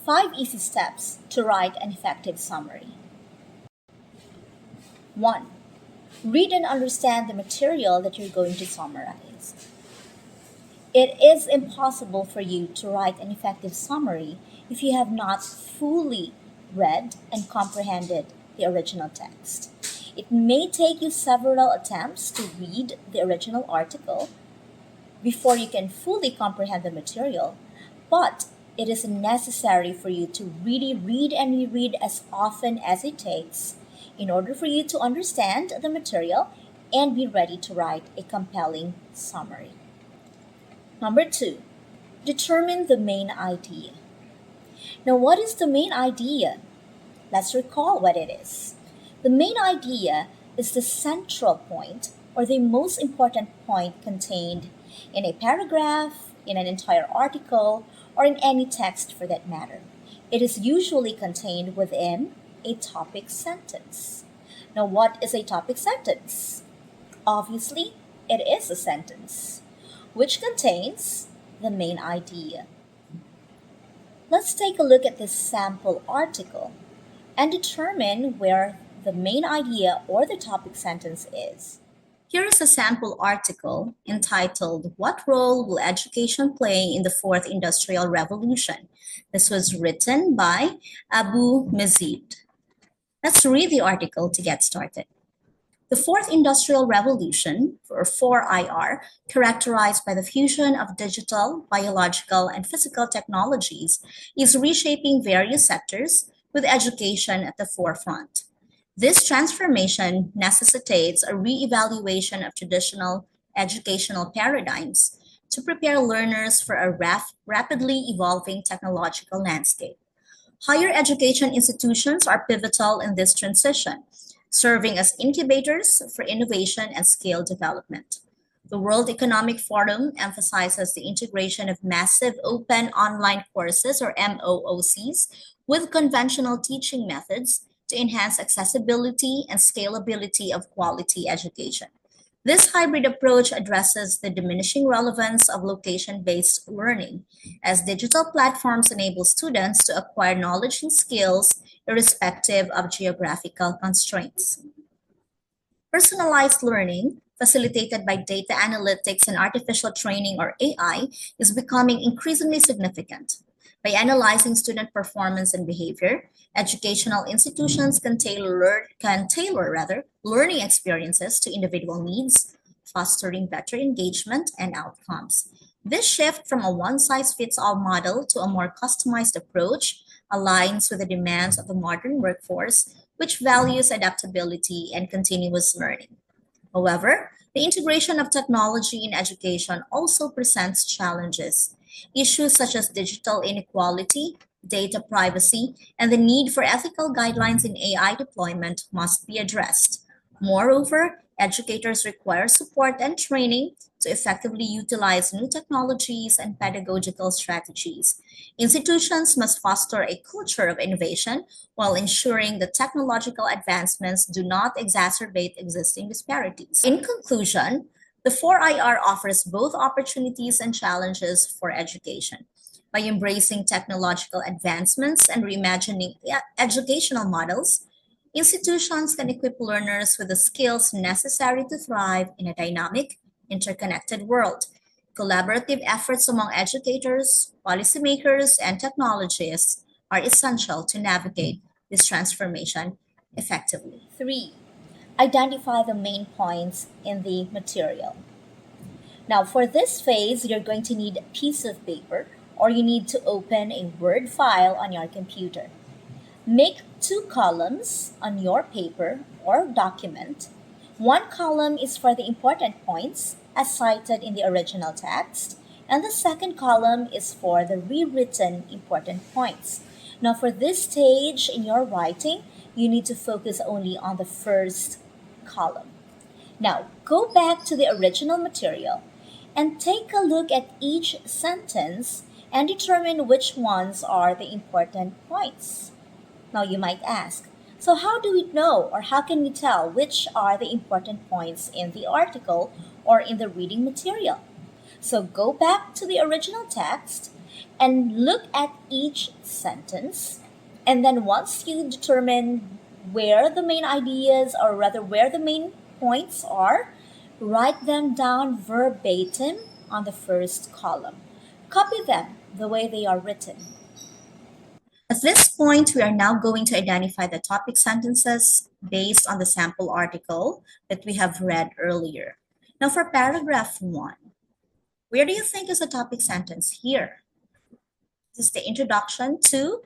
5 easy steps to write an effective summary. 1. Read and understand the material that you're going to summarize. It is impossible for you to write an effective summary if you have not fully read and comprehended the original text. It may take you several attempts to read the original article before you can fully comprehend the material, but it is necessary for you to really read and reread as often as it takes in order for you to understand the material and be ready to write a compelling summary. Number 2, determine the main idea. Now, what is the main idea? Let's recall what it is. The main idea is the central point or the most important point contained in a paragraph, in an entire article, or in any text for that matter. It is usually contained within a topic sentence. Now, what is a topic sentence? Obviously, it is a sentence which contains the main idea. Let's take a look at this sample article and determine where the main idea or the topic sentence is. Here is a sample article entitled, "What Role Will Education Play in the Fourth Industrial Revolution?" This was written by Abu Mazid. Let's read the article to get started. The Fourth Industrial Revolution, or 4IR, characterized by the fusion of digital, biological, and physical technologies, is reshaping various sectors with education at the forefront. This transformation necessitates a re-evaluation of traditional educational paradigms to prepare learners for a rapidly evolving technological landscape. Higher education institutions are pivotal in this transition, serving as incubators for innovation and scale development. The World Economic Forum emphasizes the integration of massive open online courses, or MOOCs, with conventional teaching methods to enhance accessibility and scalability of quality education. This hybrid approach addresses the diminishing relevance of location-based learning, as digital platforms enable students to acquire knowledge and skills irrespective of geographical constraints. Personalized learning, facilitated by data analytics and artificial training, or AI, is becoming increasingly significant. By analyzing student performance and behavior, educational institutions can tailor learning experiences to individual needs, fostering better engagement and outcomes. This shift from a one-size-fits-all model to a more customized approach aligns with the demands of the modern workforce, which values adaptability and continuous learning. However, the integration of technology in education also presents challenges. Issues such as digital inequality, data privacy, and the need for ethical guidelines in AI deployment must be addressed. Moreover, educators require support and training to effectively utilize new technologies and pedagogical strategies. Institutions must foster a culture of innovation while ensuring that technological advancements do not exacerbate existing disparities. In conclusion, the 4IR offers both opportunities and challenges for education. By embracing technological advancements and reimagining educational models, institutions can equip learners with the skills necessary to thrive in a dynamic, interconnected world. Collaborative efforts among educators, policymakers, and technologists are essential to navigate this transformation effectively. 3. Identify the main points in the material. Now, for this phase, you're going to need a piece of paper or you need to open a Word file on your computer. Make 2 columns on your paper or document. One column is for the important points as cited in the original text, and the second column is for the rewritten important points. Now, for this stage in your writing, you need to focus only on the first column. Now, go back to the original material and take a look at each sentence and determine which ones are the important points. Now, you might ask, so how do we know or how can we tell which are the important points in the article or in the reading material? So go back to the original text and look at each sentence. And then once you determine where the main ideas, or rather where the main points are, write them down verbatim on the first column. Copy them the way they are written. At this point, we are now going to identify the topic sentences based on the sample article that we have read earlier. Now, for paragraph 1, where do you think is the topic sentence here? This is the introduction to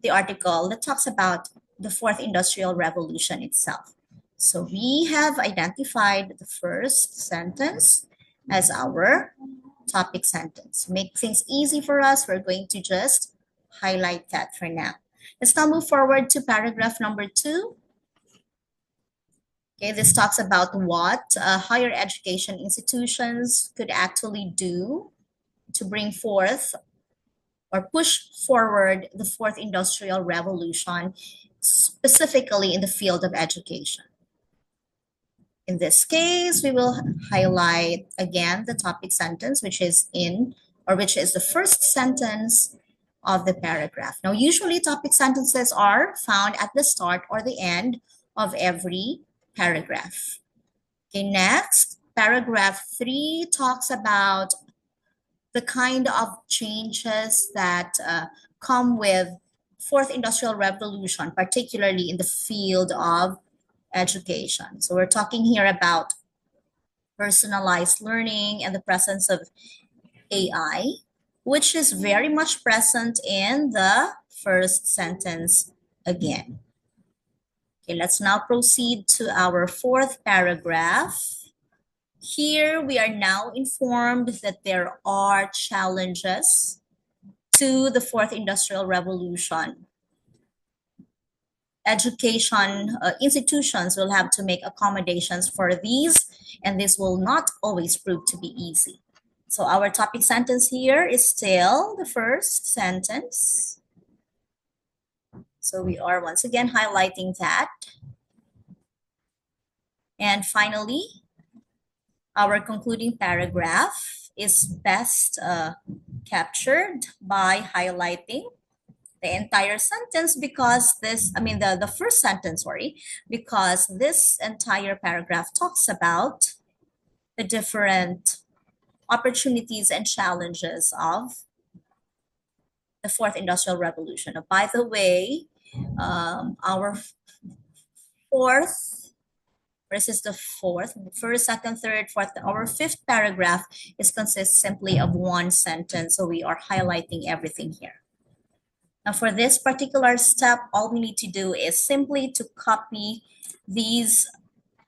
the article that talks about the fourth industrial revolution itself. So we have identified the first sentence as our topic sentence. To make things easy for us, we're going to just highlight that for now. Let's now move forward to paragraph number 2. Okay, this talks about what higher education institutions could actually do to bring forth or push forward the fourth industrial revolution, specifically in the field of education. In this case, we will highlight again the topic sentence, which is the first sentence of the paragraph. Now, usually topic sentences are found at the start or the end of every paragraph. Okay, next, paragraph 3 talks about the kind of changes that come with fourth industrial revolution, particularly in the field of education. So we're talking here about personalized learning and the presence of AI, which is very much present in the first sentence again. Okay, let's now proceed to our fourth paragraph. Here we are now informed that there are challenges to the fourth industrial revolution. Education institutions will have to make accommodations for these, and this will not always prove to be easy. So our topic sentence here is still the first sentence. So we are once again highlighting that. And finally, our concluding paragraph is best captured by highlighting the entire sentence because the first sentence, because this entire paragraph talks about the different opportunities and challenges of the fourth industrial revolution. By the way, our fourth, this is the fourth, first, second, third, fourth, our fifth paragraph consists simply of one sentence. So we are highlighting everything here. Now for this particular step, all we need to do is simply to copy these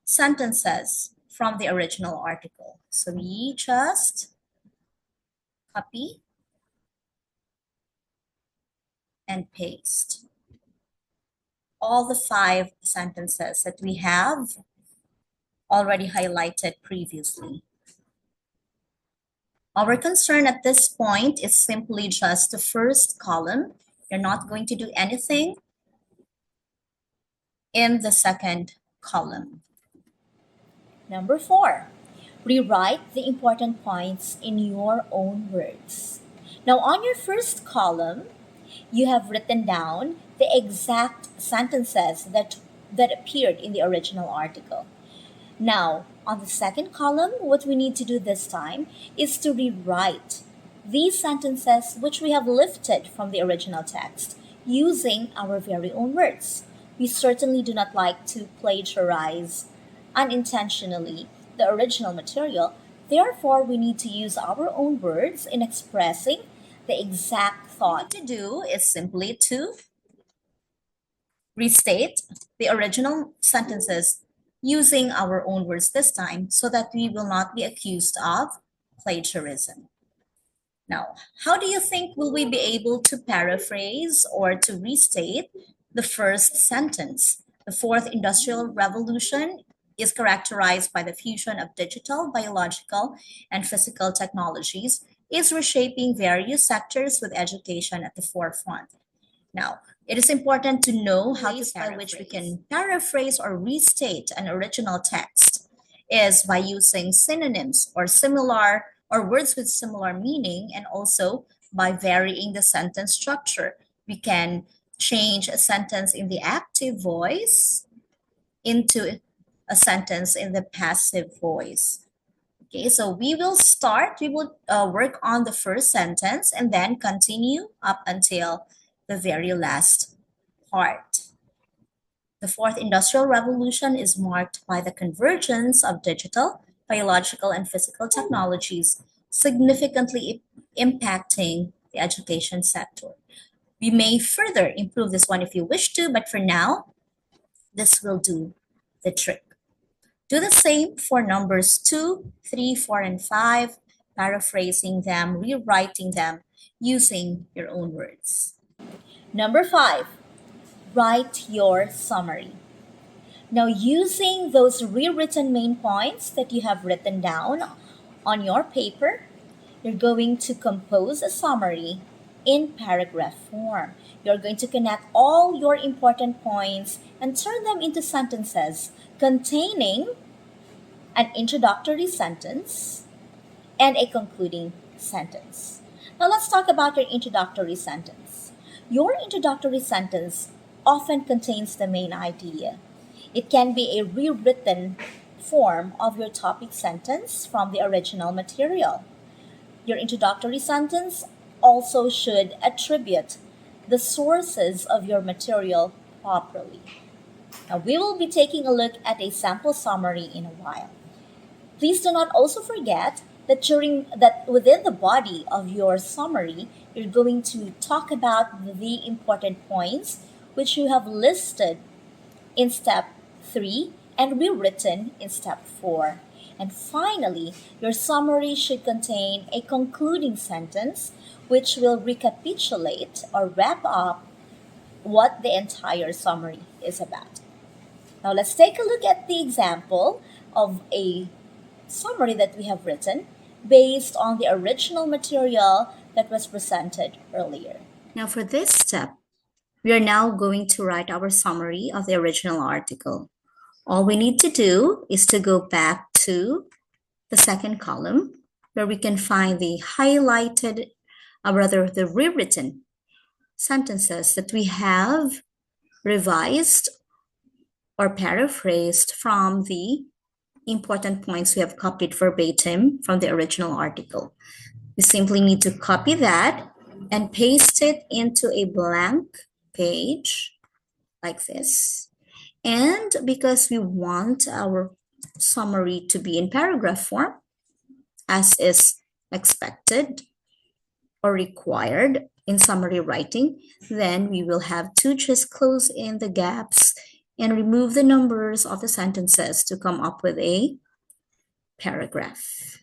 sentences from the original article. So we just copy and paste all the 5 sentences that we have already highlighted previously. Our concern at this point is simply just the first column. You're not going to do anything in the second column. Number 4, rewrite the important points in your own words. Now on your first column, you have written down the exact sentences that appeared in the original article. Now, on the second column, what we need to do this time is to rewrite these sentences which we have lifted from the original text using our very own words. We certainly do not like to plagiarize unintentionally the original material. Therefore, we need to use our own words in expressing the exact thought. What to do is simply to restate the original sentences using our own words this time so that we will not be accused of plagiarism. Now, how do you think will we be able to paraphrase or to restate the first sentence? The fourth industrial revolution is characterized by the fusion of digital, biological, and physical technologies, is reshaping various sectors with education at the forefront. Now, it is important to know how by which we can paraphrase or restate an original text is by using synonyms or similar or words with similar meaning, and also by varying the sentence structure. We can change a sentence in the active voice into a sentence in the passive voice. Okay, so we will work on the first sentence and then continue up until the very last part. The fourth industrial revolution is marked by the convergence of digital, biological, and physical technologies, significantly impacting the education sector. We may further improve this one if you wish to, but for now, this will do the trick. Do the same for numbers 2, 3, 4, and 5, paraphrasing them, rewriting them using your own words. Number 5, write your summary. Now, using those rewritten main points that you have written down on your paper, you're going to compose a summary in paragraph form. You're going to connect all your important points and turn them into sentences containing an introductory sentence and a concluding sentence. Now, let's talk about your introductory sentence. Your introductory sentence often contains the main idea. It can be a rewritten form of your topic sentence from the original material. Your introductory sentence also should attribute the sources of your material properly. Now, we will be taking a look at a sample summary in a while. Please do not also forget that within the body of your summary, you're going to talk about the important points which you have listed in step 3 and rewritten in step 4. And finally, your summary should contain a concluding sentence which will recapitulate or wrap up what the entire summary is about. Now let's take a look at the example of a summary that we have written based on the original material that was presented earlier. Now for this step, we are now going to write our summary of the original article. All we need to do is to go back to the second column where we can find the highlighted, the rewritten sentences that we have revised or paraphrased from the important points we have copied verbatim from the original article. We simply need to copy that and paste it into a blank page like this. And because we want our summary to be in paragraph form, as is expected or required in summary writing, then we will have to just close in the gaps and remove the numbers of the sentences to come up with a paragraph.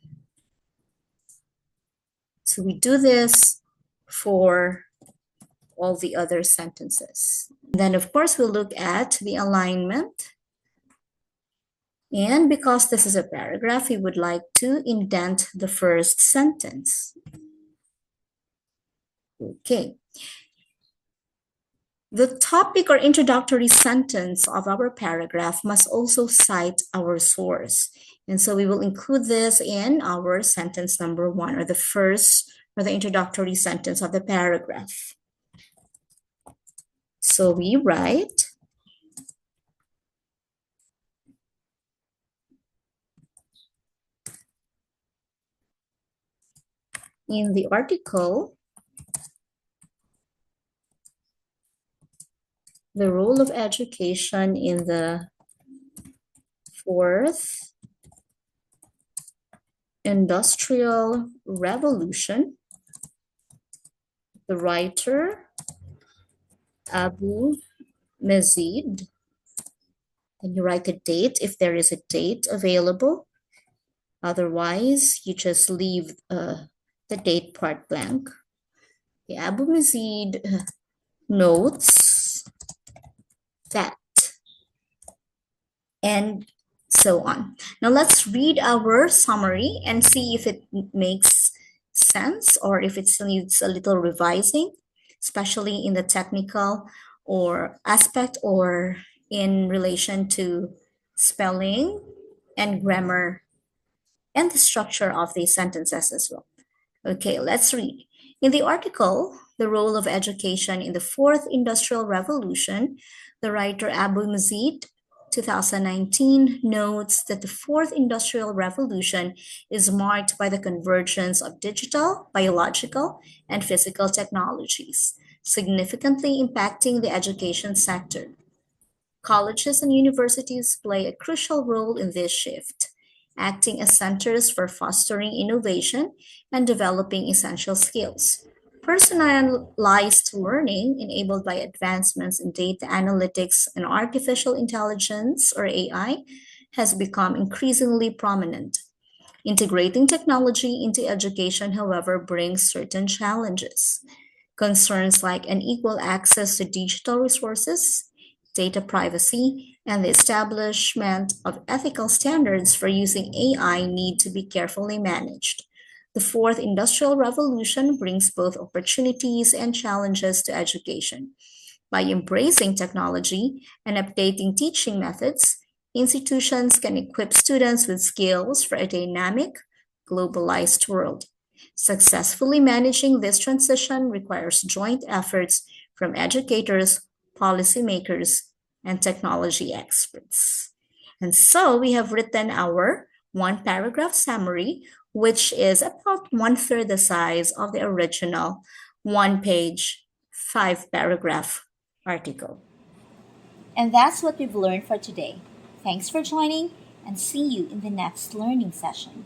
So we do this for all the other sentences. Then of course we'll look at the alignment. And because this is a paragraph, we would like to indent the first sentence. Okay. The topic or introductory sentence of our paragraph must also cite our source. And so we will include this in our sentence number 1, or the first or the introductory sentence of the paragraph. So we write, in the article, the role of education in the fourth industrial revolution. The writer, Abu Mazid. And you write the date if there is a date available. Otherwise, you just leave the date part blank. The Abu Mazid notes that, and so on. Now let's read our summary and see if it makes sense or if it still needs a little revising, especially in the technical or aspect or in relation to spelling and grammar and the structure of these sentences as well. Okay, let's read. In the article, The Role of Education in the Fourth Industrial Revolution, the writer Abu Mazid 2019 notes that the fourth industrial revolution is marked by the convergence of digital, biological, and physical technologies, significantly impacting the education sector. Colleges and universities play a crucial role in this shift, acting as centers for fostering innovation and developing essential skills. Personalized learning, enabled by advancements in data analytics and artificial intelligence, or AI, has become increasingly prominent. Integrating technology into education, however, brings certain challenges. Concerns like unequal access to digital resources, data privacy, and the establishment of ethical standards for using AI need to be carefully managed. The fourth industrial revolution brings both opportunities and challenges to education. By embracing technology and updating teaching methods, institutions can equip students with skills for a dynamic, globalized world. Successfully managing this transition requires joint efforts from educators, policymakers, and technology experts. And so we have written our one paragraph summary, which is about one third the size of the original one page, five paragraph article. And that's what we've learned for today. Thanks for joining and see you in the next learning session.